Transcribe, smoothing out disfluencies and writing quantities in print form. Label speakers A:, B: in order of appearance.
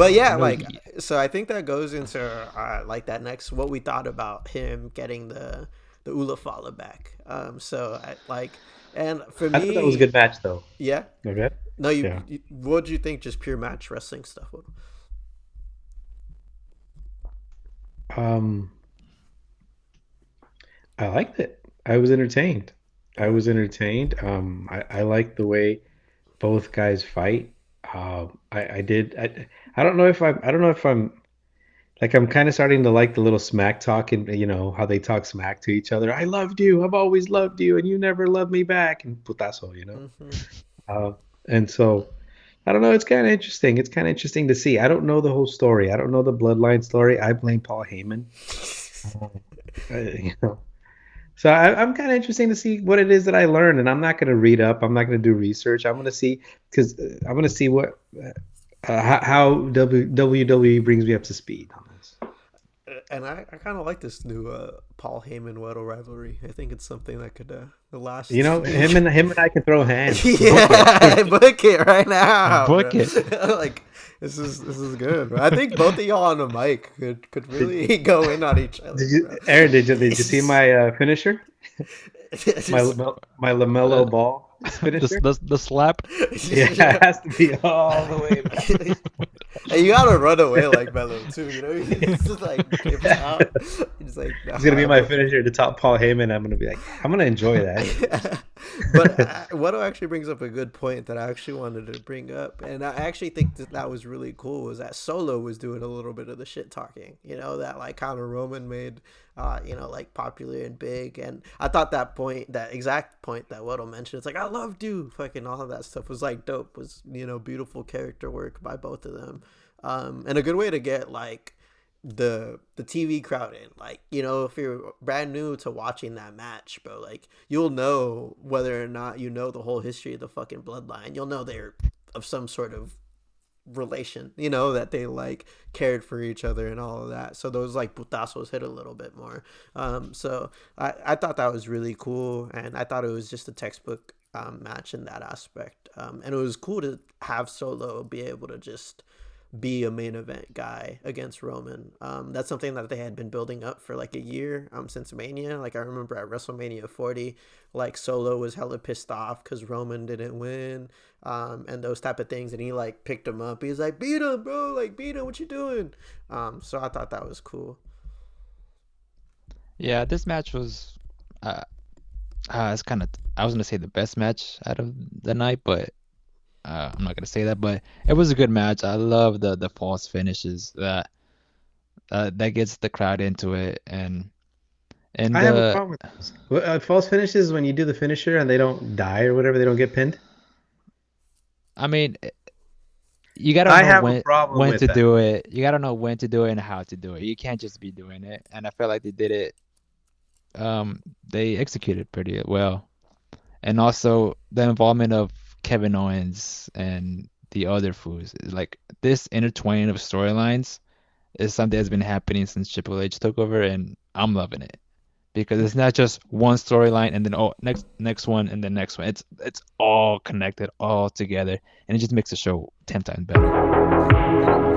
A: But yeah,
B: No,
A: like so I think that goes into like that next what we thought about him getting the Ulafala back. So I like, and for
B: I thought that was a
A: me,
B: good match though.
A: yeah.
B: Okay.
A: No,
B: Yeah.
A: what do you think? Just pure match wrestling stuff.
B: Um, I liked it. I was entertained. I
A: Yeah.
B: was entertained. I like the way both guys fight. I did. I don't know if I don't know if I'm like I'm kind of starting to like the little smack talk and how they talk smack to each other. I loved you. I've always loved you, and you never loved me back. And putazo.
A: Hmm.
B: Uh, and so I don't know. It's kind of interesting. It's kind of interesting to see. I don't know the whole story. I don't know the bloodline story. I blame Paul Heyman. Um, you know. So I'm kind of interesting to see what it is that I learn, and I'm not going to read up. I'm not going to do research. I'm going to see because I'm going to see what how WWE brings me up to speed on this.
A: And I kind of like this new Paul Heyman Weddle rivalry. I think it's something that could last.
B: Him and I can throw hands. Book it.
A: Yeah, book it right now, bro.
C: Book it.
A: Like this is good, bro. I think both of y'all on the mic could
B: Did,
A: really go in on each other,
B: did you,
A: bro.
B: Aaron? Did you see my finisher? My
C: Uh,
B: Lamelo Ball finisher?
C: the slap.
B: Yeah, it has to be all the way back.
A: And you gotta run away like Melo too, you know? He's just like dips out. He's like,
B: It's gonna be
A: nah,
B: my
A: bro.
B: finisher to top Paul Heyman. I'm gonna be like, I'm gonna enjoy that.
A: But Weddle actually brings up a good point that I actually wanted to bring up, and I actually think that was really cool. Was that Solo was doing a little bit of the shit talking, that like kind of Roman made, like popular and big, and I thought that exact point that Weddle mentioned, it's like I loved you, fucking all of that stuff was like dope, was beautiful character work by both of them, and a good way to get like the TV crowd in. Like, if you're brand new to watching that match, bro, like you'll know whether or not you know the whole history of the fucking bloodline. You'll know they're of some sort of relation, that they like cared for each other and all of that. So those like putazos hit a little bit more. So I thought that was really cool, and I thought it was just a textbook match in that aspect. And it was cool to have Solo be able to just be a main event guy against Roman. That's something that they had been building up for like a year since Mania. Like I remember at WrestleMania 40, like Solo was hella pissed off because Roman didn't win, and those type of things. And he like picked him up. He's like, "Beat him, bro! Like beat him! What you doing?" So I thought that was cool.
C: Yeah, this match was it's kind of I was gonna say the best match out of the night, but I'm not gonna say that. But it was a good match. I love the false finishes that gets the crowd into it, and
B: I have a problem with those. False finishes when you do the finisher and they don't die or whatever, they don't get pinned.
C: I mean, you gotta
B: I
C: know
B: have a problem
C: when
B: with
C: to
B: that.
C: do it. You gotta know when to do it and how to do it. You can't just be doing it. And I felt like they did it. They executed pretty well, and also the involvement of Kevin Owens and the other fools. Like this intertwining of storylines is something that's been happening since Triple H took over, and I'm loving it because it's not just one storyline and then next one and then next one. It's all connected, all together, and it just makes the show 10 times better.